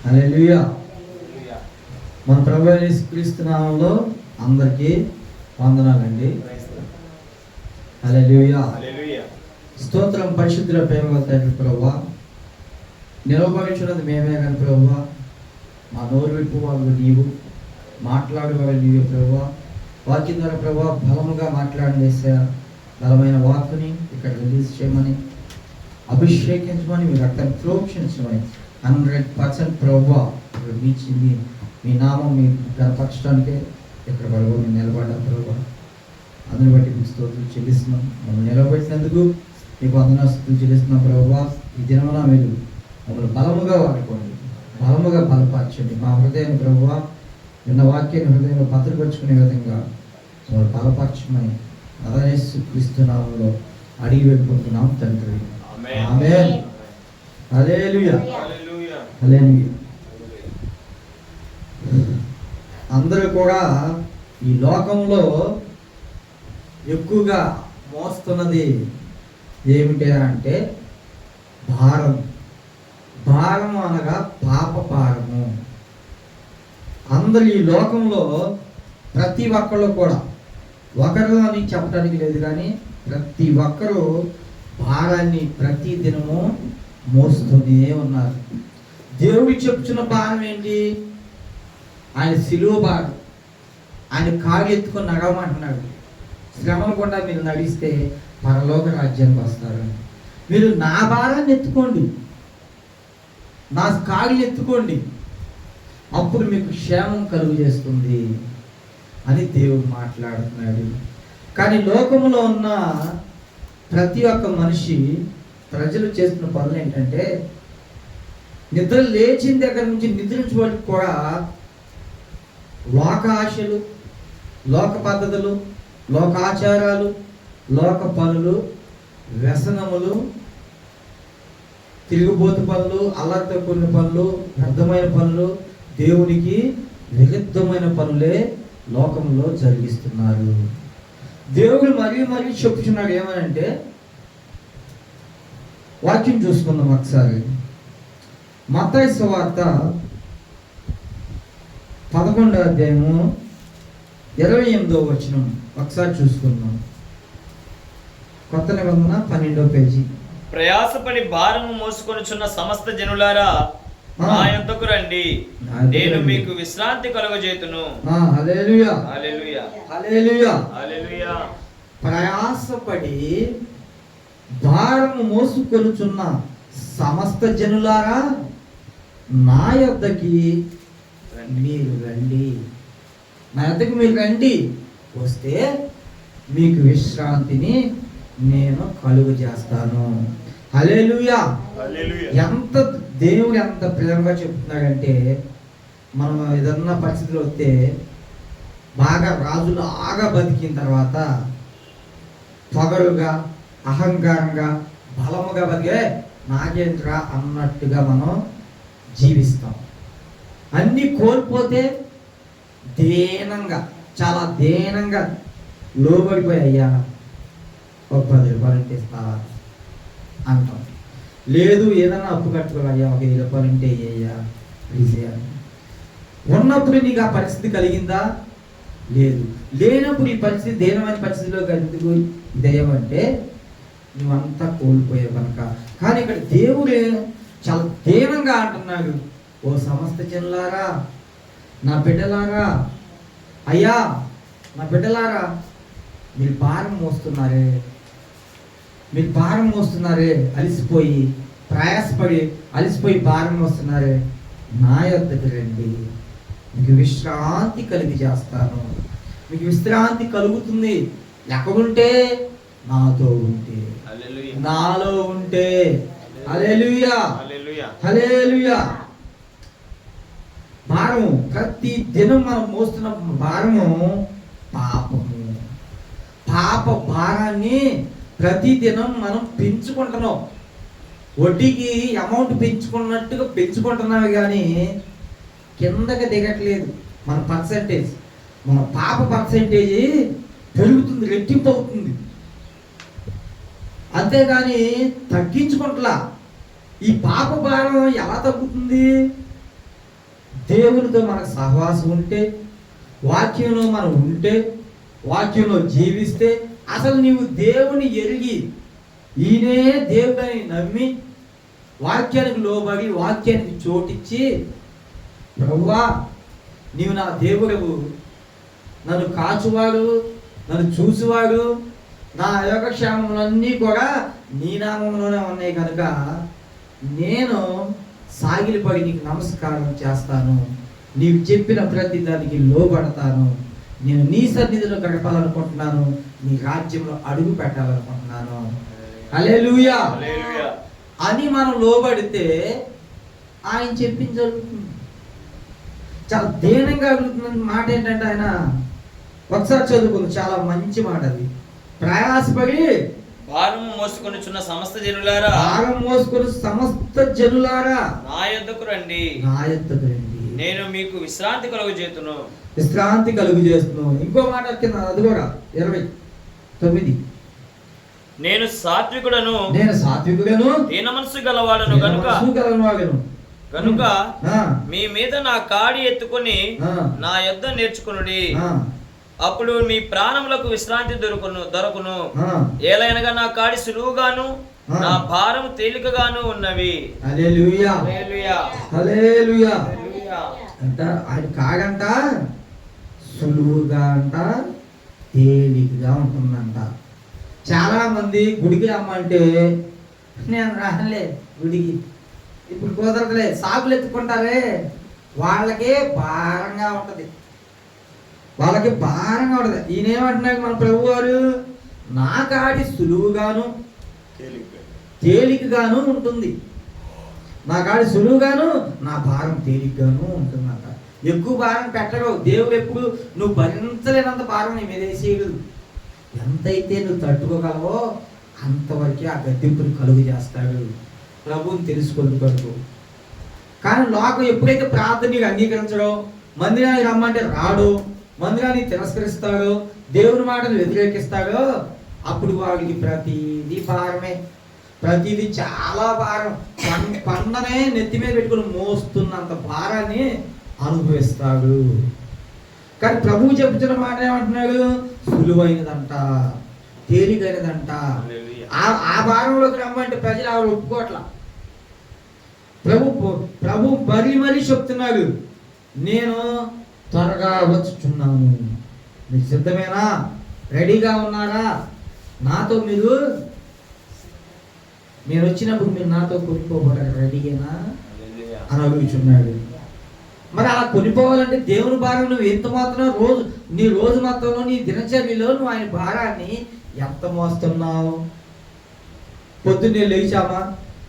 హల్లెలూయా. మన ప్రభువైన యేసుక్రీస్తు నామములో అందరికీ వందనాలండి. హల్లెలూయా. స్తోత్రం. పరిశుద్ధుల ప్రేమ తండ్రి ప్రభువా, నిలవబడుచున్నది మేమే కానీ ప్రభువా, మా నోరు విప్పు వాళ్ళు నీవు, మాట్లాడే వాళ్ళు నీవే ప్రభువా. వాక్యం ద్వారా ప్రభువా బలముగా మాట్లాడేసా, బలమైన వాక్కుని ఇక్కడ రిలీజ్ చేయమని, అభిషేకించమని, మీ రక్తం ప్రోక్షించమని 100% ప్రభువా మీచింది మీ నామం మీ కనపరచడానికే ఇక్కడ వరకు మేము నిలబడ్డా ప్రభువా. అందుని బట్టి మీకు స్తోత్రం చెల్లిస్తున్నాం. మమ్మల్ని నిలబెట్టినందుకు మీకు వందనాస్తుతులు చెల్లిస్తున్నాం ప్రభువా. ఈ దినమున మీరు మమ్మల్ని బలముగా వాడుకోండి, బలముగా బలపరచండి. మా హృదయాన్ని ప్రభువా నిన్న వాక్యాన్ని హృదయంలో భద్రపరుచుకునే విధంగా మమ్మల్ని బలపరచమని యేసుక్రీస్తు నామములో అడిగి వెళ్ళిపోతున్నాం తండ్రి. ఆమేన్. హల్లెలూయా. హల్లెలూయా. అందరూ కూడా ఈ లోకంలో ఎక్కువగా మోస్తున్నది ఏమిటి అంటే భారం. భారము అనగా పాప భారము. అందరు ఈ లోకంలో ప్రతి ఒక్కళ్ళు కూడా, ఒకరు అని చెప్పడానికి లేదు కానీ ప్రతి ఒక్కరూ భారాన్ని ప్రతి దినము మోస్తూనే ఉన్నారు. దేవుడు చెప్తున్న భారం ఏంటి? ఆయన సిలువ భారం. ఆయన కాలు ఎత్తుకొని నడవమంటున్నాడు. శ్రమలు కూడా మీరు నడిస్తే పరలోక రాజ్యానికి వస్తారు. మీరు నా భారాన్ని ఎత్తుకోండి, నా కాలు ఎత్తుకోండి, అప్పుడు మీకు క్షేమం కలుగు చేస్తుంది అని దేవుడు మాట్లాడుతున్నాడు. కానీ లోకంలో ఉన్న ప్రతి ఒక్క మనిషి, ప్రజలు చేస్తున్న పనులు ఏంటంటే నిద్ర లేచిన దగ్గర నుంచి నిద్రించే వరకు కూడా లోక ఆశలు, లోక పద్ధతులు, లోకాచారాలు, లోక పనులు, వ్యసనములు, తిరుగుబోతు పనులు, అల్లరితో కూడిన పనులు, వ్యర్థమైన పనులు, దేవునికి విరుద్ధమైన పనులే లోకంలో జరిగిస్తున్నారు. దేవుడు మరీ చెప్పుచున్నాడు ఏమనంటే, వాక్యం చూసుకుందాం ఒకసారి. మత్తయి సువార్త 11వ అధ్యాయము 28వ వచనం ఒకసారి చూసుకుందాం. కొత్త నిబంధన 12వ పేజీ. ప్రయాసపడి భారము మోసుకొనుచున్న సమస్త జనులారా నా యొద్దకు రండి, నేను మీకు విశ్రాంతి కలుగజేతును. హల్లెలూయా. హల్లెలూయా. హల్లెలూయా. హల్లెలూయా. ప్రయాసపడి భారము మోసుకొనుచున్న సమస్త జనులారా నా యొద్దకి మీరు రండి. నా యొద్దకు మీరు రండి. వస్తే మీకు విశ్రాంతిని నేను కలుగు చేస్తాను. హల్లెలూయా. ఎంత దేవుడు ఎంత ప్రేమగా చెప్తున్నాడంటే, మనం ఏదన్నా పరిస్థితిలో వస్తే బాగా రాజులాగా బతికిన తర్వాత పొగరుగా, అహంకారంగా, బలముగా బతికే నాగేంద్ర అన్నట్టుగా మనం జీవిస్తాం. అన్నీ కోల్పోతే దీనంగా, చాలా దీనంగా లోబడిపోయి, అయ్యా ఒక 10 రూపాయలు ఉంటే ఇస్తావా అంటాం. లేదు ఏదన్నా అప్పు కట్టుకోవాలయ్యా, ఒక 10 రూపాయలు ఉంటే అయ్యా ప్లీజ్. ఉన్నప్పుడు నీకు ఆ పరిస్థితి కలిగిందా? లేదు. లేనప్పుడు ఈ పరిస్థితి దీనమైన పరిస్థితిలో కలిగి ఇదేమంటే నువ్వంతా కోల్పోయావు కనుక. కానీ ఇక్కడ దేవుడు చాలా దీనంగా అంటున్నాడు, ఓ సమస్త జనులారా, నా బిడ్డలారా, అయ్యా నా బిడ్డలారా, మీరు భారం మోస్తున్నారే, మీరు భారం మోస్తున్నారే, అలిసిపోయి ప్రయాసపడి అలిసిపోయి భారం మోస్తున్నారే, నా యొద్దకు రండి, మీకు విశ్రాంతి కలిగి చేస్తాను. మీకు విశ్రాంతి కలుగుతుంది ఎక్కడుంటే? నాతో ఉంటే, నాలో ఉంటే. హల్లెలూయా. హల్లెలూయా. భారము ప్రతి దినం మనం మోస్తున్న భారము పాపము. పాప భారాన్ని ప్రతి దినం మనం పెంచుకుంటున్నాం. వడ్డీకి అమౌంట్ పెంచుకున్నట్టుగా పెంచుకుంటున్నాము కానీ కిందకి దిగట్లేదు. మన పర్సంటేజ్, మన పాప పర్సంటేజ్ పెరుగుతుంది, రెట్టింపు అవుతుంది. అంతేగాని తగ్గించుకుంటలా. ఈ పాప భారం ఎలా తగ్గుతుంది? దేవునితో మనకు సహవాసం ఉంటే, వాక్యంలో మనం ఉంటే, వాక్యంలో జీవిస్తే, అసలు నీవు దేవుని ఎరిగి ఈయనే దేవుడని నమ్మి వాక్యానికి లోబడి వాక్యానికి చోటిచ్చి, ప్రభువా నీవు నా దేవుడవు, నన్ను కాచువాడు, నన్ను చూసువాడు, నా యోగక్షేమములన్నీ కూడా నీ నామంలోనే ఉన్నాయి కనుక నేను సాగిలిపడి నీకు నమస్కారం చేస్తాను, నీవు చెప్పిన ప్రతి దానికి లోబడతాను, నేను నీ సన్నిధిలో గడపాలనుకుంటున్నాను, నీ రాజ్యంలో అడుగు పెట్టాలనుకుంటున్నాను. హల్లెలూయా అని మనం లోబడితే ఆయన చెప్పింది జరుగుతుంది. చాలా దీనంగా అడుగుతున్న మాట ఏంటంటే, ఆయన ఒకసారి చదువుకుంది, చాలా మంచి మాట అది. ప్రయాసపడి భారము మోసుకొనుచున్న సమస్త జనులారా, భారం మోసుకొని సమస్త జనులారా నా యొద్దకు రండి, నా యొద్దకు రండి, నేను మీకు విశ్రాంతి కలుగజేతును. విశ్రాంతి కలుగు చేస్తున్నావు. ఇంకో మాట కింద అది కూడా 29, నేను సాత్వికుడను, నేను సాత్వికుడను, దీన మనసు గలవాడను కనుక మీ మీద నా కాడి ఎత్తుకొని నా యొద్ద నేర్చుకునుడి, అప్పుడు మీ ప్రాణములకు విశ్రాంతి దొరకును. ఏలైనగా నా కాడి సులువుగాను నా భారం తేలికగాను ఉన్నవి. హల్లెలూయా హల్లెలూయా. అంట ఆయన కాడంట సులువుగా అంట తేలికగా ఉంటుందంట. చాలా మంది గుడికి రమ్మంటే నేను రాలే గుడికి, ఇప్పుడు కుదరదులే, సాగులు ఎత్తుకుంటారే, వాళ్ళకే భారంగా ఉంటది, వాళ్ళకి భారంగా ఉంటది. ఈయనేమంటున్నాడు మన ప్రభు వారు, నా కాడి సులువుగాను తేలికగాను ఉంటుంది, నా కాడి సులువుగాను నా భారం తేలికగాను ఉంటుందంట. ఎక్కువ భారం పెట్టడు దేవుడు. ఎప్పుడు నువ్వు భరించలేనంత భారం నీ మీద వేసేయడు. ఎంతైతే నువ్వు తట్టుకోగలవో అంతవరకే ఆ గద్దెంపుని కలుగు చేస్తాడు. ప్రభువుని తెలుసుకొని కొరకు. కానీ లోకం ఎప్పుడైతే ప్రార్థన నీకు అంగీకరించడో, మందిరానికి రమ్మంటే రాడు, మందిరాన్ని తిరస్కరిస్తాడో, దేవుని మాటను వ్యతిరేకిస్తాడో, అప్పుడు వాడికి ప్రతిదీ భారమే, ప్రతిదీ చాలా భారం. పండనే నెత్తి మీద పెట్టుకుని మోస్తున్నంత భారాన్ని అనుభవిస్తాడు. కానీ ప్రభువు చెప్తున్న మాట ఏమంటున్నాడు, సులువైనదంట, తేలికైనదంట. ఆ భారంలోకి రమ్మంటే ప్రజలు ఆవిడ ఒప్పుకోట్ల. ప్రభు మరీ చెప్తున్నాడు, నేను త్వరగా వచ్చుచున్నాను, మీరు సిద్ధమేనా, రెడీగా ఉన్నారా, నాతో నేను వచ్చినప్పుడు మీరు నాతో కొనుక్కోబడ్డారు, రెడీయేనా అని అడుగుచున్నాడు. మరి అలా కొనిపోవాలంటే దేవుని భారం నువ్వు ఎంత మాత్రం నీ రోజు మొత్తంలో నీ దినచర్యలో నువ్వు ఆయన భారాన్ని ఎంత మోస్తున్నావు? పొద్దున్నే లేచామా,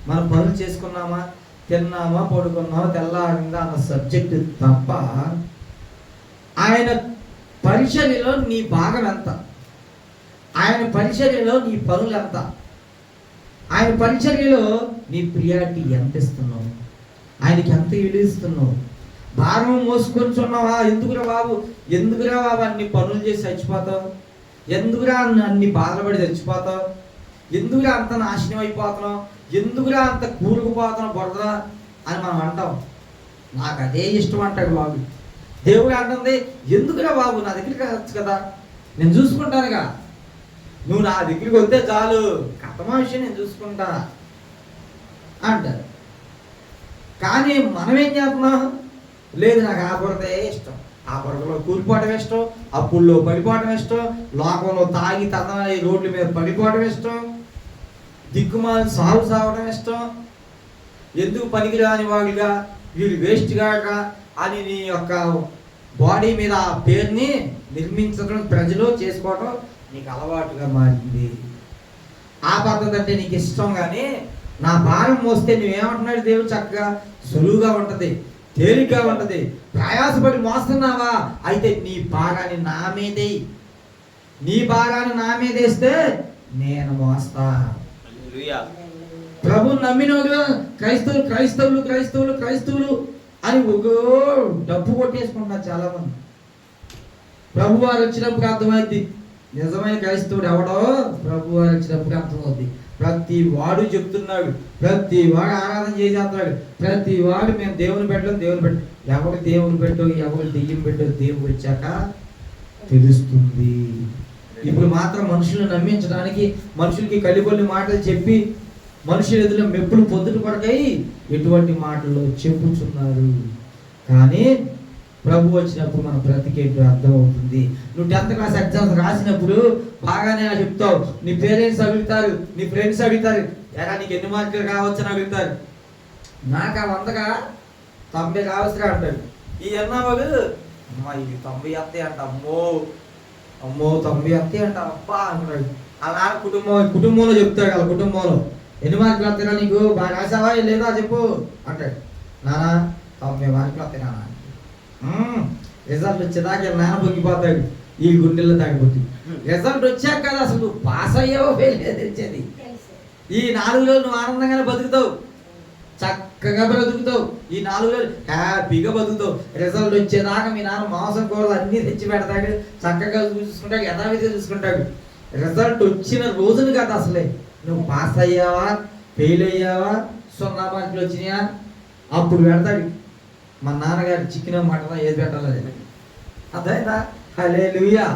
మన పనులు చేసుకున్నామా, తిన్నామా, పడుకున్నామా, తెల్లారిందా అన్న సబ్జెక్టు తప్ప ఆయన పరిచర్యలో నీ భాగం ఎంత, ఆయన పరిచర్యలో నీ పనులు ఎంత, ఆయన పరిచర్యలో నీ ప్రియారిటీ ఎంత ఇస్తున్నావు, ఆయనకి ఎంత ఇస్తున్నావు? భారం మోసుకొనిచున్నావా? ఎందుకురా బాబు అన్ని పనులు చేసి చచ్చిపోతావు? ఎందుకురా అన్ని బాధపడి చచ్చిపోతావు? ఎందుకురా అంత నాశనం అయిపోతున్నావు? ఎందుకురా అంత కూరుకుపోతున్నావు బురదరా అని మనం అంటాం. నాకు అదే ఇష్టం అంటాడు బాబు. దేవుడు అంటుంది, ఎందుకురా బాబు నా దగ్గరికి వచ్చు కదా, నేను చూసుకుంటానుగా, నువ్వు నా దగ్గరికి వస్తే చాలు, కథమా విషయం నేను చూసుకుంటా అంటారు. కానీ మనం ఏం చేస్తున్నాం? లేదు, నాకు ఆ బురదే ఇష్టం, ఆ బురదలో కూలిపోవడం ఇష్టం, అప్పుల్లో పడిపోవడం ఇష్టం, లోకంలో తాగి తదనాలి రోడ్ల మీద పడిపోవడం ఇష్టం, దిక్కుమాలి సావడం ఇష్టం, ఎందుకు పనికిరాని వాడిగా, వీడు వేస్ట్ గాక అని నీ యొక్క బాడీ మీద ఆ పేరుని నిర్మించడం, ప్రజలు చేసుకోవడం నీకు అలవాటుగా మారింది. ఆ పద్ధతి అంటే నీకు ఇష్టం. కానీ నా భారం మోస్తే నువ్వేమంటున్నాడు దేవుడు? చక్కగా సులువుగా ఉంటుంది, తేలిగ్గా ఉంటుంది. ప్రయాసపడి మోస్తున్నావా? అయితే నీ భారాన్ని నా మీదే, నీ భారాన్ని నా మీదేస్తే నేను మోస్తా. ప్రభు నమ్మినోడు క్రైస్తవులు అని ఒక డబ్బు కొట్టేసుకుంటున్నారు చాలా మంది. ప్రభు వారు వచ్చినప్పుడు అర్థమైంది నిజమైన క్రైస్తవుడు ఎవడో, ప్రభు వారు వచ్చినప్పుడు అర్థమవుద్ది. ప్రతి వాడు చెప్తున్నాడు, ప్రతి వాడు ఆరాధన చేసేస్తున్నాడు, ప్రతి వాడు మేము దేవుని పెట్టడం ఎవరు దేవుని పెట్టో ఎవరు దెయ్యం పెట్టో దేవుడు వచ్చాక తెలుస్తుంది. ఇప్పుడు మాత్రం మనుషులను నమ్మించడానికి, మనుషులకి కలిగొల్లి మాటలు చెప్పి మనుషుల ఎదురు మెప్పులు పొద్దుట కొరకై ఎటువంటి మాటలు చెప్పుచున్నారు. కానీ ప్రభు వచ్చినప్పుడు మన బ్రతికేంటో అర్థమవుతుంది. నువ్వు 10th క్లాస్ ఎగ్జామ్స్ రాసినప్పుడు బాగానే చెప్తావు, నీ పేరెంట్స్ అడుగుతారు, నీ ఫ్రెండ్స్ అడుగుతారు, ఎలా నీకు ఎన్ని మార్కులు కావచ్చు అని అడుగుతారు. నాకు ఆ 100గా 90 కావచ్చుగా అంటాడు. ఈ అన్నవాడు అమ్మా ఇది 90 వస్తాయి అంట, అమ్మో 90 వస్తాయి అంట అబ్బా అంటాడు. అలా కుటుంబంలో చెప్తాడు, వాళ్ళ కుటుంబంలో ఎన్ని మార్కులు వస్తాయినా నీకు, బాగా రాసావా లేదా చెప్పు అంటాడు. నాన్న 90 మార్కులు వస్తాయి నాన్న. రిజల్ట్ వచ్చేదాకా నాన్న పొంగిపోతాడు, ఈ గుండెల్లో తాగిపోతుంది. రిజల్ట్ వచ్చాక కదా అసలు నువ్వు పాస్ అయ్యావో ఫెయిల్ తెచ్చేది. ఈ 4 రోజులు నువ్వు ఆనందంగానే బతుకుతావు, చక్కగా బ్రతుకుతావు, ఈ 4 రోజులు హ్యాపీగా బతుకుతావు. రిజల్ట్ వచ్చేదాకా మీ నాన్న మాంసం కూరలు అన్నీ తెచ్చి పెడతాడు, చక్కగా చూసుకుంటాడు, యథావిధిగా చూసుకుంటాడు. రిజల్ట్ వచ్చిన రోజులు కదా అసలే నువ్వు పాస్ అయ్యావా ఫెయిల్ అయ్యావా 0 మార్కులు వచ్చినాయా అప్పుడు పెడతాడు. మా నాన్నగారు చికెన్ మటన్ ఏది పెట్టాలి అదేనా. హల్లెలూయా.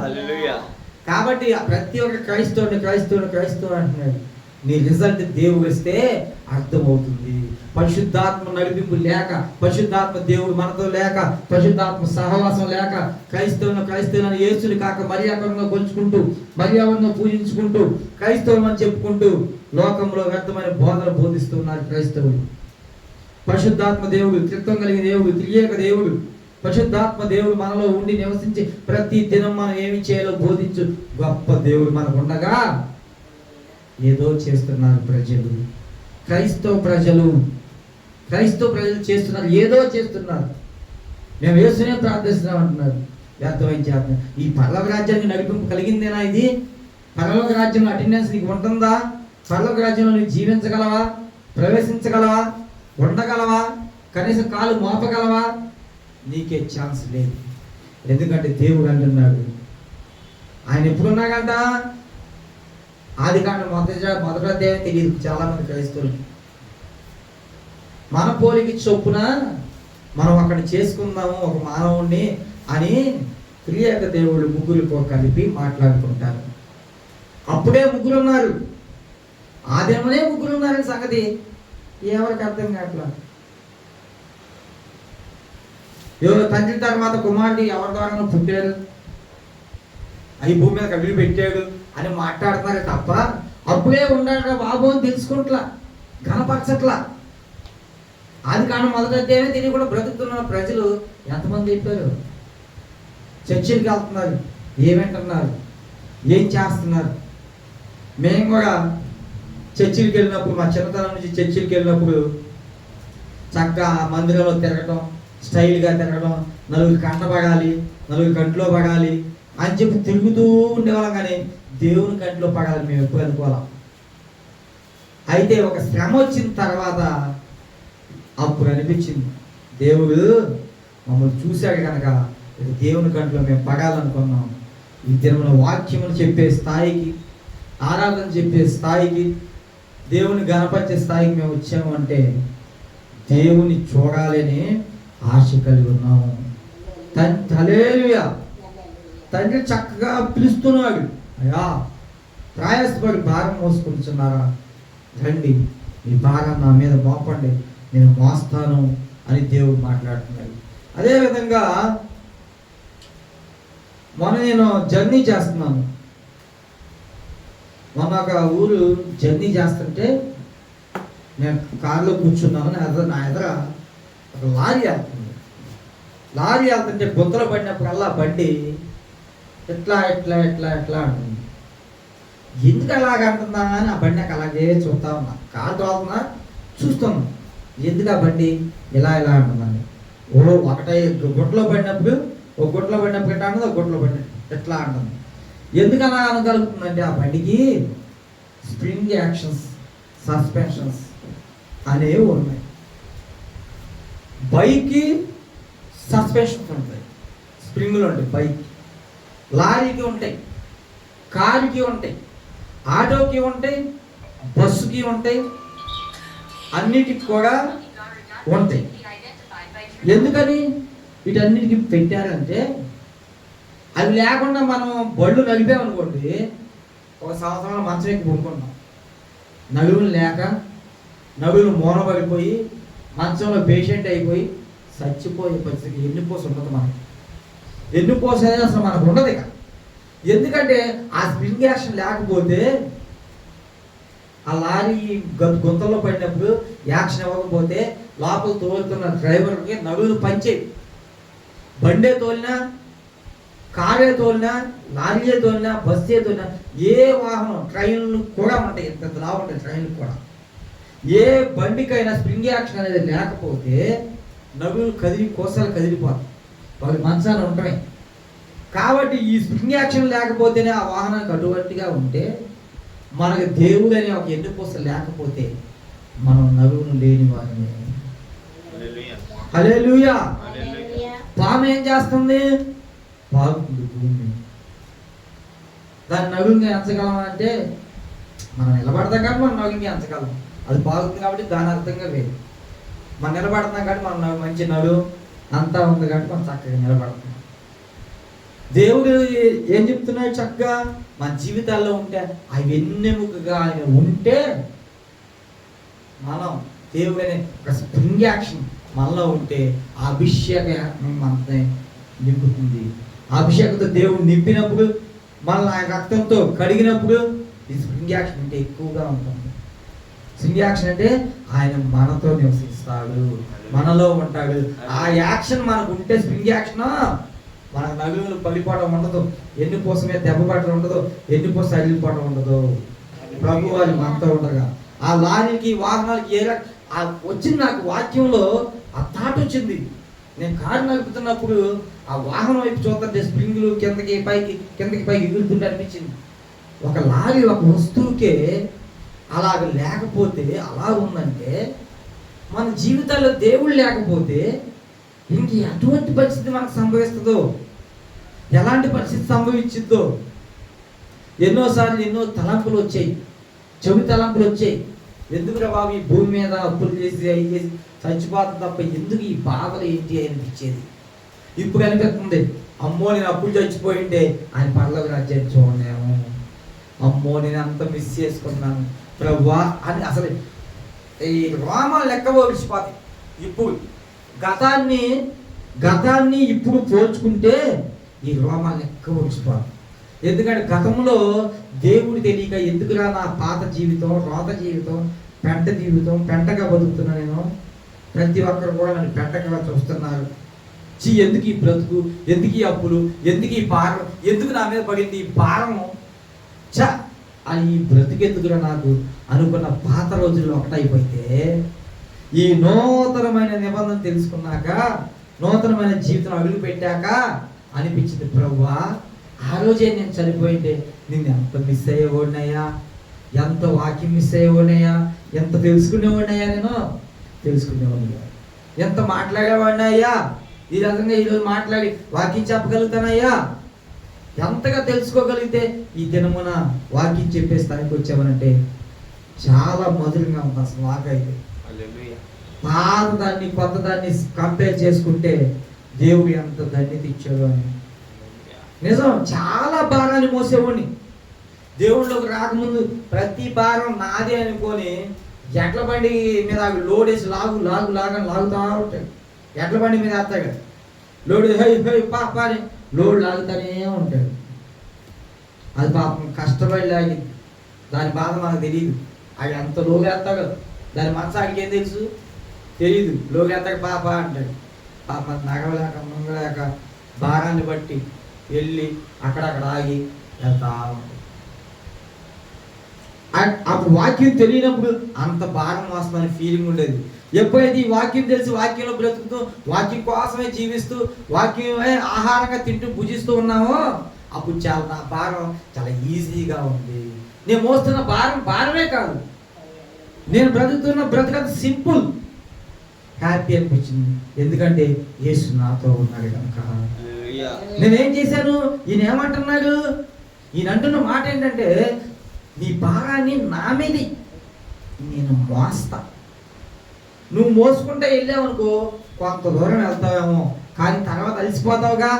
కాబట్టి ప్రతి ఒక్క క్రైస్తవుడు అంటున్నాడు, నీ రిజల్ట్ దేవుడు వస్తే అర్థమవుతుంది. పరిశుద్ధాత్మ నడిపింపు లేక, పరిశుద్ధాత్మ దేవుడు మనతో లేక, పరిశుద్ధాత్మ సహవాసం లేక క్రైస్తవులను యేసుని కాక మర్యాదగా కొలుచుకుంటూ, మర్యాదగా పూజించుకుంటూ, క్రైస్తవం అని చెప్పుకుంటూ లోకంలో వ్యర్థమైన బోధన బోధిస్తున్నారు క్రైస్తవులు. పరిశుద్ధాత్మ దేవుడు, త్రిత్వం కలిగిన దేవుడు, త్రియేక దేవుడు, పరిశుద్ధాత్మ దేవుడు మనలో ఉండి నివసించి ప్రతి దినం మనం ఏమి చేయాలో బోధించు గొప్ప దేవుడు మనకు ఉండగా ఏదో చేస్తున్నారు ప్రజలు. క్రైస్తవ ప్రజలు చేస్తున్నారు, ఏదో చేస్తున్నారు. మేము యేసునే ప్రార్థిస్తున్నాం అంటున్నారు, వ్యర్థమైన చేస్తున్నారు. ఈ పరలోక రాజ్యానికి నడిపింపు కలిగిందేనా ఇది? పరలోక రాజ్యంలో అటెండెన్స్ నీకు ఉంటుందా? పరలోక రాజ్యంలో నువ్వు జీవించగలవా? ప్రవేశించగలవా? ఉండగలవా? కనీసం కాలు మోపగలవా? నీకే ఛాన్స్ లేదు. ఎందుకంటే దేవుడు అంటున్నాడు, ఆయన ఎప్పుడున్నాకంట ఆదికాండం మొదటి అధ్యాయం తెలియదు చాలా మంది క్రైస్తవులకి. మన పోలికి చొప్పున మనం అక్కడ చేసుకుందాము ఒక మానవుణ్ణి అని త్రియేక దేవుడు ముగ్గురితో కలిపి మాట్లాడుకుంటారు. అప్పుడే ముగ్గురు ఉన్నారు, ఆదిమనే ముగ్గురు ఉన్నారని సంగతి ఎవరికి అర్థం కావట్లా. తండ్రి తర్వాత కుమారుడు ఎవరి ద్వారా పుట్టాడు, అవి భూమి మీద కవిలి పెట్టాడు అని మాట్లాడుతున్నారు తప్ప అప్పుడే ఉన్నాడు బాబు అని తెలుసుకుంటలా, ఘనపరచట్లా. ఆదికాండం మొదటి అధ్యాయమే తిరిగి కూడా బ్రతుకుతున్న ప్రజలు ఎంతమంది అయిపోయారు? చర్చిలకు వెళ్తున్నారు, ఏమంటున్నారు, ఏం చేస్తున్నారు? మేము కూడా చర్చిలకు వెళ్ళినప్పుడు, మా చిన్నతనం నుంచి చర్చిలకు వెళ్ళినప్పుడు చక్కగా మందిరంలో తిరగడం, స్టైల్గా తిరగడం, నలుగురు కంట పడాలి, నలుగురు కంట్లో పడాలి అని చెప్పి తిరుగుతూ ఉండేవాళ్ళం. కానీ దేవుని కంట్లో పడాలి మేము ఎప్పుడు అనుకోవాలా. అయితే ఒక శ్రమ వచ్చిన తర్వాత అప్పుడు అనిపించింది, దేవుడు మమ్మల్ని చూశాడు కనుక దేవుని కంట్లో మేము పడాలనుకున్నాం. ఈ దినమున వాక్యమును చెప్పే స్థాయికి, ఆరాధన చెప్పే స్థాయికి, దేవుని గణపరిచే స్థాయికి మేము వచ్చాము అంటే దేవుని చూడాలని ఆశ కలిగి ఉన్నాము. హల్లెలూయా. తండ్రి చక్కగా పిలుస్తున్నాడు, అయ్యా ప్రయాసపడి భారం మోసుకుంటున్నారా, రండి మీ భారం నా మీద మోపండి, నేను మోస్తాను అని దేవుడు మాట్లాడుతున్నాడు. అదేవిధంగా నేను జర్నీ చేస్తున్నాను. మొన్న ఒక ఊరు జర్నీ చేస్తుంటే నేను కారులో కూర్చున్నాను, నా ఎదుర ఒక లారీ వెళ్తుంది. లారీ వెళ్తుంటే గుంతలు పడినప్పుడల్లా బండి ఎట్లా ఎట్లా ఎట్లా ఎట్లా అంటుంది. ఎందుకు అలాగ అంటుందా అని ఆ బండి నాకు అలాగే చూస్తా ఉన్నా. కారు తోలుతున్నా చూస్తున్నా, ఎందుకు ఆ బండి ఇలా ఇలా అంటుందని. ఒకటే గుట్టలో పడినప్పుడు ఒక గుట్టలో పడినప్పుడు ఎట్లా అంటుంది, ఒక గుట్టలో పడిన ఎట్లా అంటుంది. ఎందుకు అలా అనగలుగుతుందంటే ఆ బండికి స్ప్రింగ్ యాక్షన్స్, సస్పెన్షన్స్ అనేవి ఉన్నాయి. బైక్కి సస్పెన్షన్స్ ఉంటాయి, స్ప్రింగ్లు ఉంటాయి బైక్. లారీకి ఉంటాయి, కారుకి ఉంటాయి, ఆటోకి ఉంటాయి, బస్సుకి ఉంటాయి, అన్నిటికి కూడా ఉంటాయి. ఎందుకని వీటన్నిటికి పెట్టారంటే అవి లేకుండా మనం బళ్ళు నడిపామనుకోండి, ఒక సంవత్సరంలో మంచం ఎక్కి పడుకుంటాం. నడువులు లేక నడువులు మూలబడిపోయి మంచంలో పేషెంట్ అయిపోయి చచ్చిపోయే పరిస్థితికి ఎన్నుపోస ఉంటుంది. మనకి ఎన్నుపోస అనేది అసలు మనకు ఉండదు ఇక. ఎందుకంటే ఆ స్ప్రింగ్ యాక్షన్ లేకపోతే, ఆ లారీ గుంతల్లో పడినప్పుడు యాక్షన్ ఇవ్వకపోతే లోపల తోలుతున్న డ్రైవర్కి నడువులు పంచేవి. బండే తోలినా, కారే తోలినా, లారీలే తోలినా, బస్సే తోలినా, ఏ వాహనం, ట్రైన్లు కూడా ఉంటాయి, ఇంత లా ఉంటాయి ట్రైన్లు కూడా. ఏ బండికైనా స్ప్రింగ్ యాక్షన్ అనేది లేకపోతే నడువులు కోసాలు కదిలిపోతాయి, వాళ్ళ మంచాలు ఉంటాయి. కాబట్టి ఈ స్ప్రింగ్ యాక్షన్ లేకపోతేనే ఆ వాహనానికి అటువంటిగా ఉంటే, మనకు దేవుడు అనే ఒక ఎన్నుపూస లేకపోతే మనం నడువును లేని వారిని. హల్లెలూయా. పాము ఏం చేస్తుంది? పాకుతుంది భూమి. దాన్ని నడువుగా ఎంచగలం అంటే మనం నిలబడతాం కాబట్టి మనం నడువుగా ఎంచగలం. అది పాకుతుంది కాబట్టి దాని అర్థంగా వేరు. మనం నిలబడుతున్నాం కాబట్టి మనం మంచి నడువు అంతా ఉంది కాబట్టి మనం చక్కగా నిలబడుతున్నాం. దేవుడు ఏం చెప్తున్నాడు? చక్కగా మన జీవితాల్లో ఉంటే అవి వెన్నెముకగా ఆయన ఉంటే మనం దేవుడు అనే ఒక స్ప్రింగ్ యాక్షన్ మనలో ఉంటే ఆ అభిషేకం మనల్ని నింపుతుంది. ఆ అభిషేకంతో దేవుడు నింపినప్పుడు, మనల్ని ఆయన రక్తంతో కడిగినప్పుడు ఈ స్ప్రింగ్ యాక్షన్ అంటే ఎక్కువగా ఉంటుంది. స్ప్రింగ్ యాక్షన్ అంటే ఆయన మనతో నివసిస్తాడు, మనలో ఉంటాడు. ఆ యాక్షన్ మనకు ఉంటే స్ప్రింగ్ యాక్షన్ మనకు నలుగురు పడిపోవడం ఉండదు, ఎన్నుకోసమే దెబ్బ పట్టడం ఉండదు, ఎన్నుకోసం అడిగిపోవడం ఉండదు. ప్రభు వారి మనతో ఉండగా ఆ లారీకి వాహనాలకి వచ్చింది. నాకు వాక్యంలో ఆ థాట్ వచ్చింది. నేను కారు నడుపుతున్నప్పుడు ఆ వాహనం వైపు చూస్తుంటే స్ప్రింగ్లు కిందకి పైకి ఎగురుతుంటే అనిపించింది. ఒక లారీ ఒక వస్తువుకే అలాగ లేకపోతే, అలా ఉందంటే మన జీవితాల్లో దేవుడు లేకపోతే ఇంక ఎటువంటి పరిస్థితి మనకు సంభవిస్తుందో, ఎలాంటి పరిస్థితి సంభవించిద్దో. ఎన్నోసార్లు ఎన్నో తలంపులు వచ్చాయి, చెవి తలంపులు వచ్చాయి. ఎందుకురా బాబు ఈ భూమి మీద అప్పులు చేసి అవి చేసి చచ్చిపోతుంది తప్ప ఎందుకు ఈ బాధలు ఏంటి అనిపించేది. ఇప్పుడు అనిపిస్తుంది, అమ్మో నేను అప్పులు చచ్చిపోయింటే ఆయన పర్లోక రాజ్యాన్ని చూడలేము, అమ్మో నేను అంత మిస్ చేసుకున్నాను ప్రభువా అని. అసలు ఈ రోమాలు లెక్క పోల్చిపోతాయి. ఇప్పుడు గతాన్ని ఇప్పుడు పోల్చుకుంటే ఈ రోమాలు లెక్క పోల్చిపోతాయి. ఎందుకంటే గతంలో దేవుడు తెలియక ఎందుకురా నా పాత జీవితం, రోత జీవితం, పెంట జీవితం, పెంటగా బతుకుతున్నా నేను, ప్రతి ఒక్కరు కూడా నన్ను పెంటగా చూస్తున్నారు, ఎందుకు ఈ బ్రతుకు, ఎందుకు ఈ అప్పులు, ఎందుకు ఈ భారం, ఎందుకు నా మీద పడింది ఈ భారం, అని ఈ బ్రతుకెందుకురా నాకు అనుకున్న పాత రోజుల్లో ఒకటైపోతే, ఈ నూతనమైన నిబంధన తెలుసుకున్నాక, నూతనమైన జీవితం అడుగు పెట్టాక అనిపించింది, ప్రభువా ఆ రోజే నేను చనిపోయింటే నిన్ను ఎంత మిస్ అయ్యేవాడినయ్యా, ఎంత వాక్యం మిస్ అయ్యేవాడినయ్యా, ఎంత తెలుసుకునేవాడినయ్యా, నేను తెలుసుకునేవాడినయ్యా, ఎంత మాట్లాడేవాడినయ్యా, ఈ రకంగా ఈరోజు మాట్లాడి వాక్యం చెప్పగలుగుతానయ్యా, ఎంతగా తెలుసుకోగలిగితే ఈ దినమున వాక్యం చెప్పే స్థాయికి వచ్చామనంటే చాలా మధురంగా ఉంది. అసలు వాకైతే పాత దాన్ని కొత్త దాన్ని కంపేర్ చేసుకుంటే దేవుడు ఎంత ధన్యత ఇచ్చాడు అని. నిజం, చాలా భారాన్ని మోసేవాడిని. దేవుళ్ళలోకి రాకముందు ప్రతి భారం నాదే అనుకొని ఎడ్ల బండి మీద లోడ్ వేసి లాగుతా ఉంటాడు. ఎడ్ల బండి మీద వేస్తాడు లోడ్, పాపాని లోడ్ లాగుతానే ఉంటాడు. అది పాపం కష్టపడి లాగి దాని బాధ మనకు తెలియదు. అది అంత లోగేస్తాడు, దాని మనసు ఆడికి ఏం తెలుసు తెలియదు. లోగేస్తాడు పాప అంటాడు. పాప నగవలేక ముంగలేక భారాన్ని బట్టి వెళ్ళి అక్కడక్కడ ఆగి వెళ్తా ఉంటాడు. అప్పుడు వాక్యం తెలియనప్పుడు అంత భారం వస్తుందని ఫీలింగ్ ఉండేది. ఎప్పుడైతే ఈ వాక్యం తెలిసి వాక్యంలో బ్రతుకుతూ వాక్యం కోసమే జీవిస్తూ వాక్యమే ఆహారంగా తింటూ భుజిస్తూ ఉన్నామో అప్పుడు చాలా నా భారం చాలా ఈజీగా ఉంది. నేను మోస్తున్న భారమే కాదు, నేను బ్రతుకుతున్న బ్రతకంత సింపుల్, హ్యాపీ అనిపించింది. ఎందుకంటే యేసు నాతో ఉన్నాడు కనుక. నేనేం చేశాను, ఈయన ఏమంటున్నాడు, ఈయన అంటున్న మాట ఏంటంటే నీ భారాన్ని నా మీద నేను మోస్తా. నువ్వు మోసుకుంటే వెళ్ళావనుకో కొంత దూరం వెళ్తావేమో, కానీ తర్వాత అలసిపోతావుగా.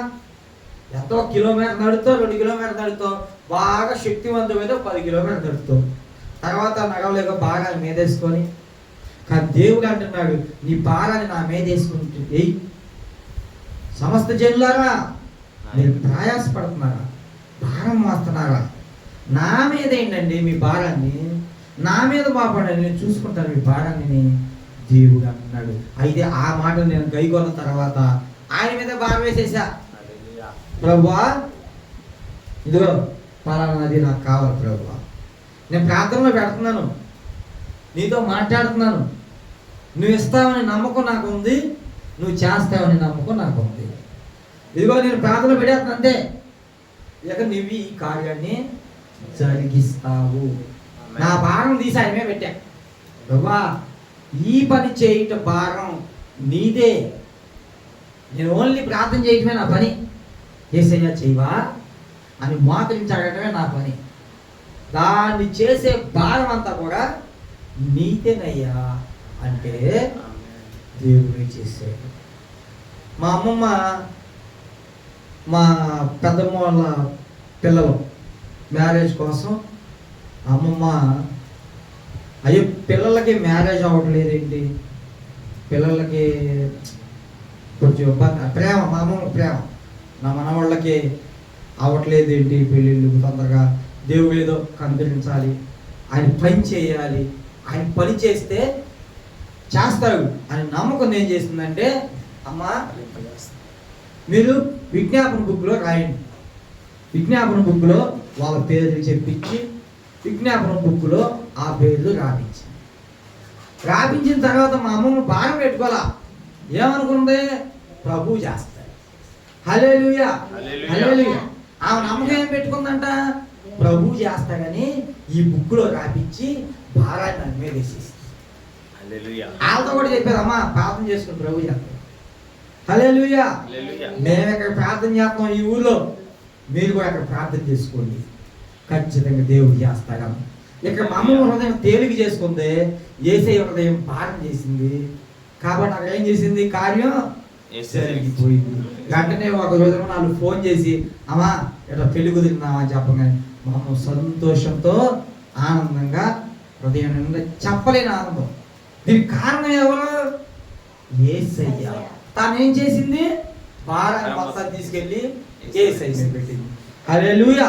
ఎంతో కిలోమీటర్ నడుతావు, 2 కిలోమీటర్లు నడుతావు, బాగా శక్తివంతమైతే 10 కిలోమీటర్లు నడుతావు, తర్వాత నడవలేక భారాన్ని మీదేసుకొని. కానీ దేవుడు అంటున్నాడు, నీ భారాన్ని నా మీదేసుకుంటూ ఎయ్. సమస్త జనులారా, మీరు ప్రయాసపడుతున్నారా, భారం మోస్తున్నారా, నా మీద ఏంటండి మీ భారాన్ని, నా మీద బాపడండి, నేను చూసుకుంటాను మీ భారాన్ని దేవుడు అంటున్నాడు. అయితే ఆ మాటలు నేను గైకొన్న తర్వాత ఆయన మీద భారం వేసేసా. ప్రభువా, ఇదిగో పలానాది నాకు కావాలి ప్రభువా, నేను ప్రార్థనలో పెడుతున్నాను, నీతో మాట్లాడుతున్నాను, నువ్వు ఇస్తావని నమ్మకం నాకు ఉంది, నువ్వు చేస్తావని నమ్మకం నాకు ఉంది. ఇదిగో నేను ప్రార్థన పెట్టేస్తాను అంతే, ఇక నువ్వు ఈ కార్యాన్ని జరిగిస్తావు. నా భారం తీసి ఆయన మీద పెట్టా. ప్రభువా, ఈ పని చేయట భారం నీదే, నేను ఓన్లీ ప్రార్థన చేయటమే నా పని, యేసయ్యా చేయవా అని మోకరించి అడగటమే నా పని, దాన్ని చేసే భారం అంతా కూడా నీతేనయ్యా అంటే దేవుడు చేశాడు. మా అమ్మమ్మ, మా పెద్దమ్మ వాళ్ళ పిల్లలు మ్యారేజ్ కోసం అమ్మమ్మ, అయ్యో పిల్లలకి మ్యారేజ్ అవ్వట్లేదేంటి, పిల్లలకి కొంచెం ప్రేమ, మా అమ్మమ్మ ప్రేమ, నా మనవాళ్ళకి అవ్వట్లేదు ఏంటి పెళ్ళిళ్ళు తొందరగా, దేవుడు ఏదో కనిపించాలి, ఆయన పని చేయాలి, ఆయన పని చేస్తే చేస్తాడు అని నమ్మకం ఏం చేసిందంటే, అమ్మ మీరు విజ్ఞాపన బుక్లో రాయండి, విజ్ఞాపన బుక్లో వాళ్ళ పేర్లు చెప్పించి విజ్ఞాపన బుక్లో ఆ పేర్లు రాపించిన తర్వాత మా అమ్మమ్మ భారం పెట్టుకోవాలా, ఏమనుకుంది, ప్రభు చేస్తాడు. హల్లెలూయా, హల్లెలూయా. ఆమె నమ్మకం ఏం పెట్టుకుందంట, ప్రభు చేస్తాడని ఈ బుక్లో రాపించి భారాన్ని నన్ను మీద వేసేసి వాళ్ళతో కూడా చెప్పారు, అమ్మా ప్రార్థన చేసుకుని ప్రభు చేస్తాడు. హల్లెలూయా. మేము ఇక్కడ ప్రార్థన చేస్తాం ఈ ఊర్లో, మీరు కూడా అక్కడ ప్రార్థన చేసుకోండి, ఖచ్చితంగా దేవుడు చేస్తాడు. ఇక్కడ మా అమ్మ హృదయం తేలిక చేసుకుంది, యేసయ్య హృదయం భారం చేసింది, కాబట్టి అక్కడ ఏం చేసింది, కార్యం జరిగిపోయింది. వెంటనే ఒక రోజు నాకు ఫోన్ చేసి, అమ్మా ఇట్లా పెళ్లి కుదిరిందామా చెప్పగానే మా అమ్మ సంతోషంతో ఆనందంగా హృదయం నిండా చెప్పలేని ఆనందం. దీనికి కారణం ఎవరు, యేసయ్య. తాను ఏం చేసింది, భారాన్ని మొత్తం తీసుకెళ్ళి యేసయ్య పెట్టింది. హల్లెలూయా.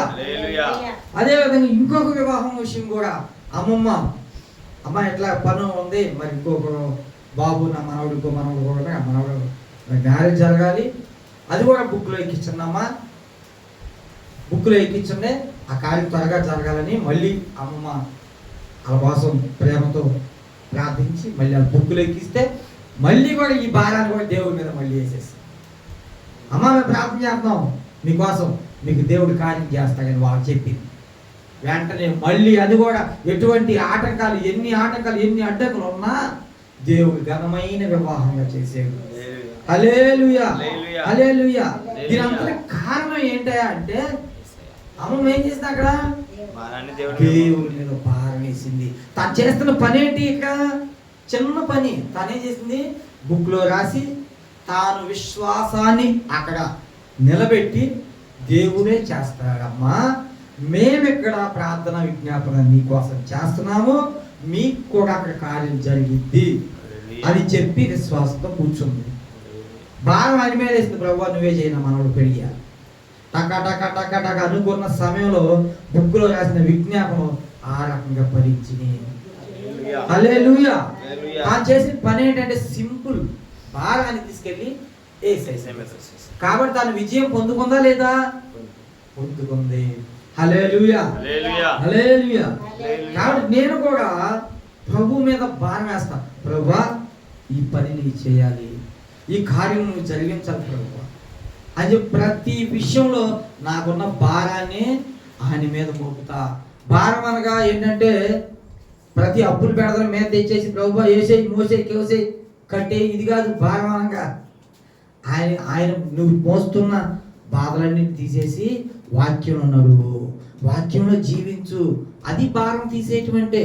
అదే విధంగా ఇంకొక వివాహం విషయం కూడా, అమ్మ ఎట్లా పని ఉంది, మరి ఇంకొక బాబు నా మనవడు, ఇంకో మనవడు కూడా మనవడు మ్యారేజ్ జరగాలి, అది కూడా బుక్లో ఎక్కించండమ్మా, బుక్లో ఎక్కించండి, ఆ కార్యం త్వరగా జరగాలని మళ్ళీ అమ్మమ్మ వాళ్ళ కోసం ప్రేమతో ప్రార్థించి మళ్ళీ ఆ బుక్లో ఎక్కిస్తే మళ్ళీ కూడా ఈ భారాన్ని కూడా దేవుడి మీద మళ్ళీ వేసేసి, అమ్మ మేము ప్రార్థన చేస్తున్నాం మీకోసం, మీకు దేవుడు కార్యం చేస్తాడని వాళ్ళు చెప్పింది. వెంటనే మళ్ళీ అది కూడా ఎటువంటి ఆటంకాలు, ఎన్ని అడ్డంకులు ఉన్నా దేవుడు ఘనమైన వివాహంగా చేసేది. హల్లెలూయా, హల్లెలూయా. దీనంతటి కారణం ఏంటయ్యా అంటే, అమ్మ ఏం చేసింది, అక్కడ దేవుడి మీద భారం వేసింది. తను చేస్తున్న పని ఏంటి, ఇక చిన్న పని, తనేం చేసింది, బుక్లో రాసి తాను విశ్వాసాన్ని అక్కడ నిలబెట్టి దేవుడే చేస్తాడమ్మా, మేమెక్కడ ప్రార్థన విజ్ఞాపన నీకోసం చేస్తున్నాము, మీకు కూడా అక్కడ కార్యం జరిగిద్ది అని చెప్పి విశ్వాసంతో కూర్చుంది. భారం ఆయన మీద వేసింది, ప్రభువా నువ్వే చేయన మనోడు పెళ్ళి. టక టక టక టక అనుకున్న సమయంలో బుక్లో రాసిన విజ్ఞాపనం ఆ రకంగా ఫలించింది. హల్లెలూయా. తాను చేసిన పని ఏంటంటే సింపుల్, భారాన్ని తీసుకెళ్ళి కాబట్టి తను విజయం పొందుకుందా లేదా, పొందుకుంది. హల్లెలూయా, హల్లెలూయా. కాబట్టి నేను కూడా ప్రభు మీద భారం వేస్తా, ప్రభువా ఈ పని నీవు చేయాలి, ఈ కార్యం నువ్వు జరిగించాలి ప్రభువా అని ప్రతి విషయంలో నాకున్న భారాన్ని ఆయన మీద మోపుతా. భారం అనగా ఏంటంటే ప్రతి అప్పులు పెడతల మీద తెచ్చేసి ప్రభువా ఏసేయి మోసేయి కేసేయి కట్టే, ఇది కాదు భారం అనగా. ఆయన నువ్వు మోస్తున్న బాధలన్నీ తీసేసి వాక్యంలో నడువు, వాక్యంలో జీవించు, అది భారం తీసేయటం అంటే.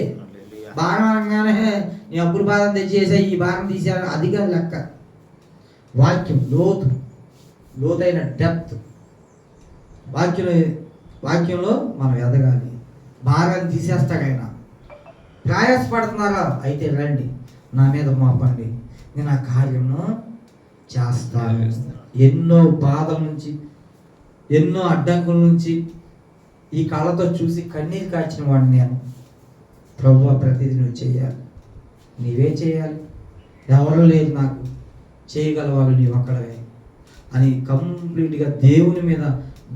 భారం అనగానే నీ అప్పుల భారం తెచ్చేసా, ఈ భారం తీసేయాలి, అది కాదు లెక్క. వాక్యం లోతైన డెప్త్, వాక్యంలో మనం ఎదగాలి. భారాన్ని తీసేస్తాడు ఆయన. ప్రయాసపడుతున్నారా? అయితే రండి, నా మీద మోపండి, నేను ఆ కార్యమును చేస్తాను. ఎన్నో బాధల నుంచి, ఎన్నో అడ్డంకుల నుంచి ఈ కళ్ళతో చూసి కన్నీరు కాచిన వాడిని నేను. ప్రభువా, ప్రతిదీ నువ్వు చేయాలి, నీవే చేయాలి, ఎవరూ లేదు నాకు చేయగలవాళ్ళు, నీవు ఒక్కడవే అని కంప్లీట్గా దేవుని మీద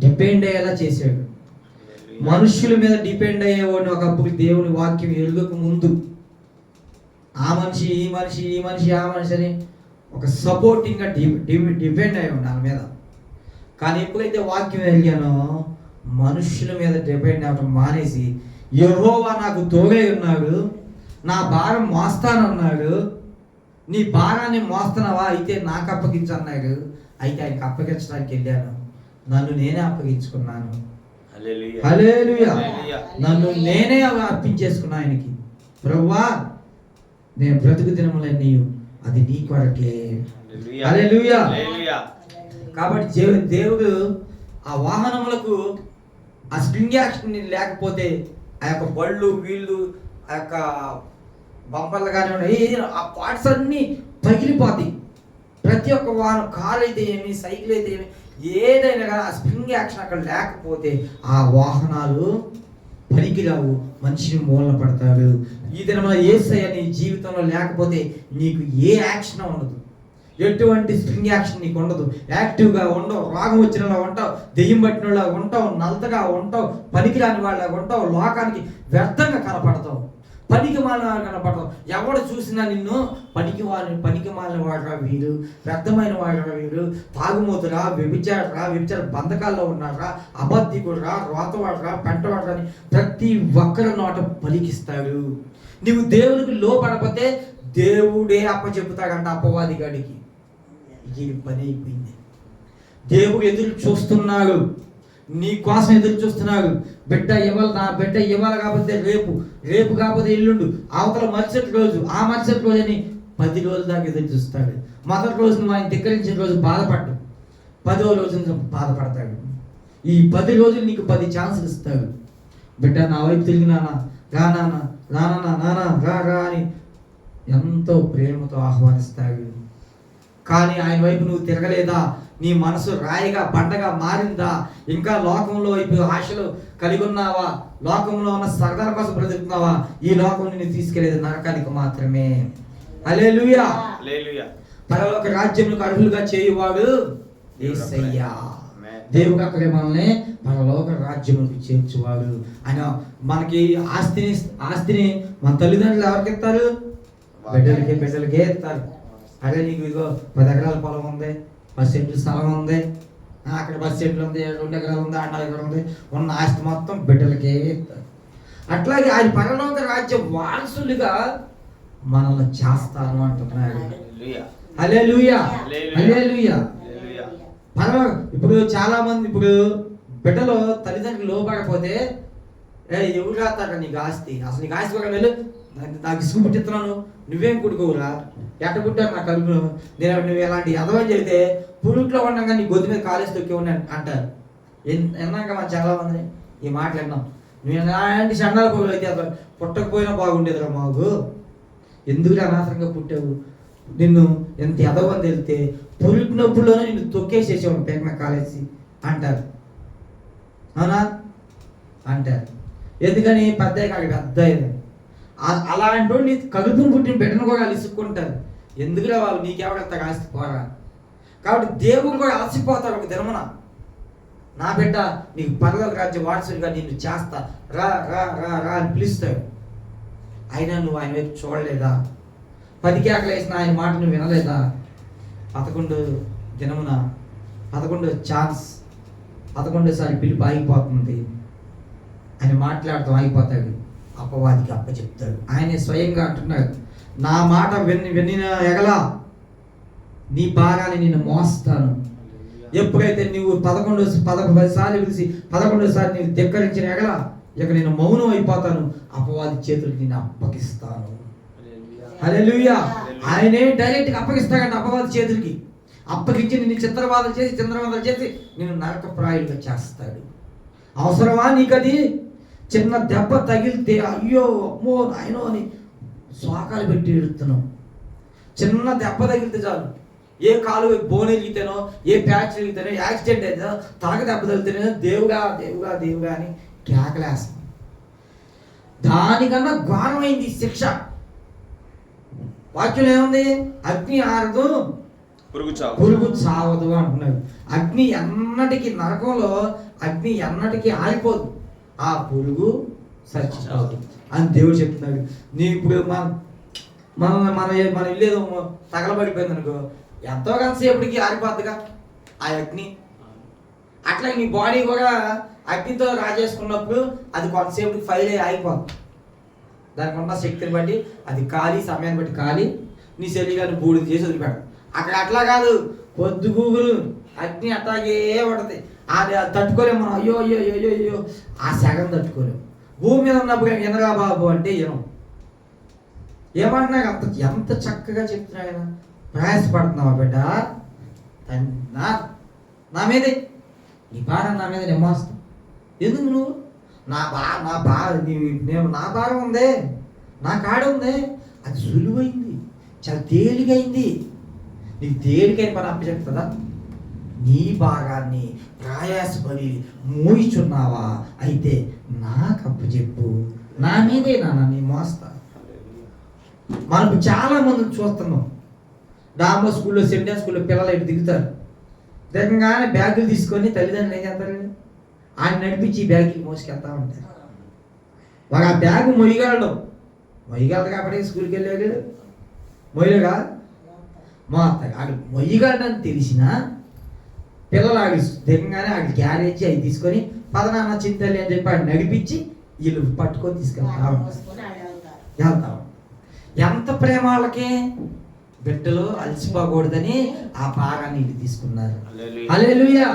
డిపెండ్ అయ్యేలా చేశాడు. మనుషుల మీద డిపెండ్ అయ్యేవాడిని ఒకప్పుడు దేవుని వాక్యం ఎరుగక ముందు. ఆ మనిషి ఈ మనిషి ఆ మనిషి అని ఒక సపోర్టింగ్గా డిపెండ్ అయ్యాడు నా మీద. కానీ ఎప్పుడైతే వాక్యం ఎరిగానో మనుషుల మీద డిపెండ్ అవ్వడం మానేసి, యెహోవా నాకు తోడై ఉన్నాడు, నా భారం మోస్తానన్నాడు, నీ భారాన్ని మోస్తున్నావా, అయితే నాకు అప్పగించన్నాడు. అయితే ఆయనకి అప్పగించడానికి వెళ్ళాను, నన్ను నేనే అప్పగించుకున్నాను. హల్లెలూయా. నన్ను నేనే అర్పించేసుకున్నా ఆయనకి. ప్రభువా, నేను బ్రతుకు దినములన్నీ అది నీ కొరకే. హల్లెలూయా. కాబట్టి దేవుడు ఆ వాహనములకు ఆ స్ప్రింగ్ యాక్షన్ లేకపోతే ఆ యొక్క బళ్ళు, వీళ్ళు, ఆ యొక్క బంపర్లు కానీ ఆ పార్ట్స్ అన్నీ పగిలిపోతాయి. ప్రతి ఒక్క వాహనం, కారు అయితే ఏమి, సైకిల్ అయితే ఏమి, ఏదైనా కానీ ఆ స్ప్రింగ్ యాక్షన్ అక్కడ లేకపోతే ఆ వాహనాలు పనికిరావు, మనిషిని మూలన పడతాడు. ఈ దినమున యేసయ్య నీ జీవితంలో లేకపోతే నీకు ఏ యాక్షన్ ఉండదు, ఎటువంటి స్ప్రింగ్ యాక్షన్ నీకు ఉండదు. యాక్టివ్గా ఉండవు, రోగం వచ్చినలా ఉంటావు, దెయ్యం పట్టినలా ఉంటావు, నలతగా ఉంటావు, పనికిరాని వాళ్ళ ఉంటావు, లోకానికి వ్యర్థంగా కనపడతావు, పనికి మాలిన కనపడతావు. ఎవడు చూసినా నిన్ను పనికి మాలిన వాడురా వీడు, వ్యర్థమైన వాడురా వీడు, తాగుమూతురా, వ్యభిచార బంధకాల్లో ఉన్నారా, అబద్ధికుడురా, రోతవాడురా, పెంటవాడురా అని ప్రతి ఒక్కరి నోట పలికిస్తాడు. నీవు దేవునికి లోపడకపోతే దేవుడే అప్పచెప్పుతాడంట అపవాది గాడికి. ఈ పని అయిపోయింది. దేవుడు ఎదురు చూస్తున్నాడు, నీ కోసం ఎదురు చూస్తున్నాడు. బిడ్డ ఇవ్వాలి, నా బిడ్డ ఇవ్వాలి కాకపోతే రేపు కాకపోతే ఎల్లుండు, అవతల మరుసటి రోజు, ఆ మరుసటి రోజు అని 10 రోజుల దాకా ఎదురు చూస్తాడు. మొదటి రోజు నువ్వు ఆయన ధిక్కరించిన రోజు బాధపడ్డు, 10వ రోజు బాధపడతాడు. ఈ 10 రోజులు నీకు 10 ఛాన్సులు ఇస్తాడు. బిడ్డ నా వైపు తిరిగి నానా రా అని ఎంతో ప్రేమతో ఆహ్వానిస్తాడు. కానీ ఆయన వైపు నువ్వు తిరగలేదా? నీ మనసు రాయిగా బండగా మారిందా? ఇంకా లోకంలో వైపు ఆశలు కలిగి ఉన్నావా? లోకంలో ఉన్న సరదాల కోసం బ్రతుకుతున్నావా? ఈ లోకం నిన్ను తీసుకెళ్లేది నరకానికి మాత్రమే. హల్లెలూయా. పరలోక రాజ్యములకు అర్హులుగా చేయువాడు యేసయ్యా. దేవుడు అక్కడే మనల్ని పరలోక రాజ్యములకు చేర్చువాడు. ఆయన మనకి ఆస్తిని మన తల్లిదండ్రులు ఎవరికి ఇస్తారు? బిడ్డలకే ఇస్తారు. అదే నీకు ఇదిగో 10 ఎకరాల పొలం ఉంది, 10 సెంట్లు స్థలం ఉంది, అక్కడ 10 సెంట్లు ఉంది, 2 ఎకరాలు ఉంది, 4 ఎకరాలు ఉంది, ఉన్న ఆస్తి మొత్తం బిడ్డలకే ఇస్తారు. అట్లాగే ఆయన పరలోక రాజ్య వారసులుగా మనల్ని చేస్తాను అంటున్నాడు. హల్లెలూయా. హల్లెలూయా. ఇప్పుడు చాలా మంది బిడ్డలు తల్లిదండ్రులు లోపడకపోతే ఎవరు రాస్తాడ నీకు ఆస్తి? అసలు నీకు ఆస్తి కూడా వెళ్ళు, నాకు ఇసుకు పుట్టిస్తున్నాను, నువ్వేం కుడుకోవురా, ఎట్ట పుట్టారు నా కలుపు, నువ్వు ఎలాంటి ఎదవని చెబితే పురుట్లో ఉండగా నీ గొంతు మీద కాలేసి తొక్కి ఉండి అంటారు. ఎన్నాక మనం చాలా మంది ఈ మాటలు విన్నాం. నువ్వు ఎలాంటి చండాల పొగలు అయితే అసలు పుట్టకపోయినా బాగుండేదిరా మాకు, ఎందుకు అనవసరంగా పుట్టావు, నిన్ను ఎంత ఎదవని తెలితే పురిటినప్పుడులోనే నిన్ను తొక్కేసేసావు పేక మీద కాలేసి అంటారు. అవునా? అంటారు. ఎందుకని? పెద్ద పెద్ద అలాంటి నీ కలుపును పుట్టిన బిడ్డను కూడా అలిసుకుంటారు. ఎందుకురా వాళ్ళు నీకెవడంత ఆస్తి పోరా. కాబట్టి దేవుడు కూడా అలసిపోతాడు ఒక దినమున. నా బిడ్డ నీకు పరలోక రాజ్య వారసుడిగా నిన్ను చేస్తా, రా రా రా రా అని పిలుస్తాడు. అయినా నువ్వు ఆయన వైపు చూడలేదా? 10 కేకలు వేసిన ఆయన మాట నువ్వు వినలేదా? 11 దినమున 11 ఛాన్స్, 11సారి పిలుపు ఆగిపోతుంది. ఆయన మాట్లాడటం ఆగిపోతాడు, అపవాదికి అప్పచెప్తాడు. ఆయనే స్వయంగా అంటున్నాడు, నా మాట వినిన ఎగలా నీ భారాన్ని నేను మోస్తాను. ఎప్పుడైతే నువ్వు 10 సార్లు పిలిచి 11సారి నీవు ధిక్కరించిన ఎగలా ఇక నేను మౌనం అయిపోతాను, అపవాది చేతులకు నేను అప్పగిస్తాను. హల్లెలూయా. ఆయనే డైరెక్ట్గా అప్పగిస్తాడంట అపవాది చేతులకి. అప్పగించి నిన్ను చంద్రవాదం చేసి నేను నరకప్రాయులుగా చేస్తాడు. అవసరమా నీకది? చిన్న దెబ్బ తగిలితే అయ్యో అమ్మో నాయనో అని శోకాలు పెట్టి ఎడుతున్నాం. చిన్న దెబ్బ తగిలితే చాలు, ఏ కాలు బోన్ ఎగితేనో, ఏ ప్యాచ్ ఎగితేనో, యాక్సిడెంట్ అయితే తలక దెబ్బ తగిలితేనో దేవుడా దేవుడా దేవుడా అని కేకలేస్తాం. దానికన్నా ఘోరమైంది శిక్ష. వాక్యం ఏముంది? అగ్ని ఆరదు, పురుగు చావదు అంటున్నాడు. అగ్ని ఎన్నటికీ, నరకంలో అగ్ని ఎన్నటికీ ఆరిపోదు, ఆ పురుగు చచ్చిపోదు అని దేవుడు చెప్తున్నాడు. నీ ఇప్పుడు మన ఇల్లు ఏదో తగలబడిపోయింది అనుకో, ఎంతో కొంతసేపటికి ఆరిపోద్దిగా ఆ అగ్ని. అట్లా నీ బాడీ కూడా అగ్నితో రాజేసుకున్నప్పుడు అది కొంతసేపటికి ఫైల్ అయ్యి ఆగిపోద్ది. దానికి ఉన్న శక్తిని బట్టి అది కాలి, సమయాన్ని బట్టి కాలి నీ శరీరాన్ని బూడిద చేసి వదిలిపెడదు. అక్కడ అట్లా కాదు, పొద్దుగూగులు అగ్ని అట్లాగే పడుతుంది. అది తట్టుకోలేము మనం. అయ్యో అయ్యో అయ్యో అయ్యో ఆ సెగం తట్టుకోలేము. భూమి మీద ఉన్నప్పుడు ఎనగా బాబు అంటే ఏమంటున్నా ఎంత చక్కగా చెప్తున్నా కదా. ప్రయాసపడుతున్నావా బిడ్డ? నా మీదే నీ భారం, నా మీద నిమ్మేస్తాం. ఎందుకు నువ్వు నా భారం ఉందే, నా కాడ ఉందే, అది సులువైంది, చాలా తేలికైంది. నీకు తేలికైన పని అప్పచెప్తుందా? నీ భాగాన్ని ప్రయాసపడి మోయిచున్నావా? అయితే నాకు అప్పచెప్పు, నా మీదే నాన్న నీ మోస్తా. మనకు చాలా మందిని చూస్తున్నాం. డామో స్కూల్లో, సెంటర్ స్కూల్లో పిల్లలు ఇటు దిగుతారు. దిగంగానే బ్యాగులు తీసుకొని తల్లిదండ్రులు ఏం చేస్తారు? ఆయన నడిపించి బ్యాగులు మోసుకెళ్తా ఉంటారు. వాడు ఆ బ్యాగు మొయ్యగలడు కాబట్టి స్కూల్కి వెళ్ళాడు. మొయ్యగా ఆడు మొయ్యగలడని తెలిసిన పిల్లలు ఆడి దిగంగానే ఆడి క్యారేజ్ అవి తీసుకొని పదనాన్న చింతలి అని చెప్పి ఆడు నడిపించి వీళ్ళు పట్టుకొని తీసుకెళ్తా ఉంటారు. ఎంత ప్రేమ వాళ్ళకి! బిడ్డలు అలసిపోకూడదని ఆ భారాన్ని వీళ్ళు తీసుకున్నారు. హల్లెలూయా.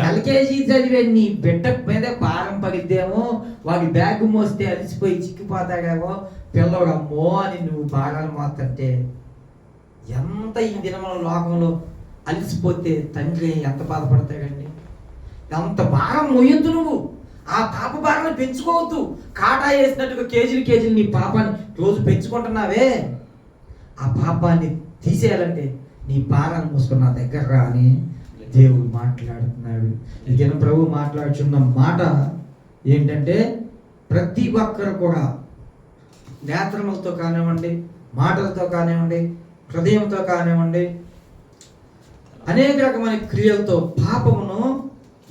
ఎల్కేజీ చదివే నీ బిడ్డ మీదే భారం పడిద్దేమో, వాడి బ్యాగ్ మోస్తే అలసిపోయి చిక్కిపోతాడేమో, పిల్లవాడు అమ్మో అని నువ్వు భారాలు మోస్తుంటే ఎంత ఈ దినముల లోకంలో అలసిపోతే తండ్రి ఎంత బాధపడతాడండి. అంత భారం మోయొద్దు నువ్వు. ఆ పాప భారాన్ని పెంచుకోవద్దు. కాటా వేసినట్టుగా కేజీలు నీ పాపాన్ని రోజు పెంచుకుంటున్నావే, ఆ పాపాన్ని తీసేయాలంటే నీ భారాన్ని మూసుకుని నా దగ్గర రా అని దేవుడు మాట్లాడుతున్నాడు. ఈ దినం ప్రభు మాట్లాడుచున్న మాట ఏంటంటే, ప్రతి ఒక్కరు కూడా నేత్రములతో కానివ్వండి, మాటలతో కానివ్వండి, హృదయంతో కానివ్వండి, అనేక రకమైన క్రియలతో పాపమును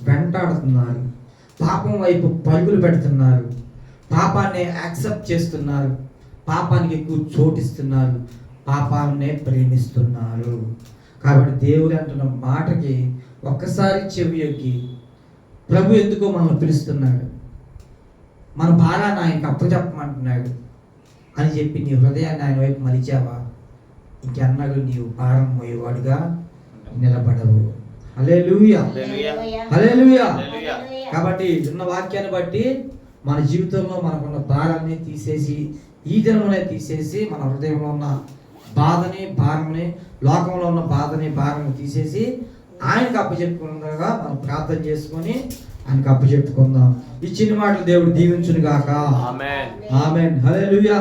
వెంటాడుతున్నారు. పాపం వైపు పరుగులు పెడుతున్నారు. పాపాన్ని యాక్సెప్ట్ చేస్తున్నారు. పాపానికి ఎక్కువ చోటిస్తున్నారు. పాపాన్నే ప్రేమిస్తున్నారు. కాబట్టి దేవుడు అంటున్న మాటకి ఒక్కసారి చెవి ఎక్కి, ప్రభు ఎందుకో మనల్ని పిలుస్తున్నాడు, మన భారాన్ని ఆయనకు అప్పచెప్పమంటున్నాడు అని చెప్పి నీ హృదయాన్ని ఆయన వైపు మలిచావా, ఇంకెన్నడూ నీవు భారం మోయేవాడుగా నిలబడవు. హల్లెలూయా, హల్లెలూయా. కాబట్టి ఉన్న వాక్యాన్ని బట్టి మన జీవితంలో మనకున్న భారాన్ని తీసేసి, ఈ దినమునే తీసేసి, మన హృదయంలో ఉన్న బాధని, భారముని, లోకంలో ఉన్న బాధని, భారము తీసేసి ఆయనకు అప్పచెప్పుకుందాగా మనం ప్రార్థన చేసుకొని ఆయనకు అప్పచెప్పుకుందాం. ఈ చిన్న మాటలు దేవుడు దీవించును గాక. ఆమేన్, ఆమేన్, హల్లెలూయా.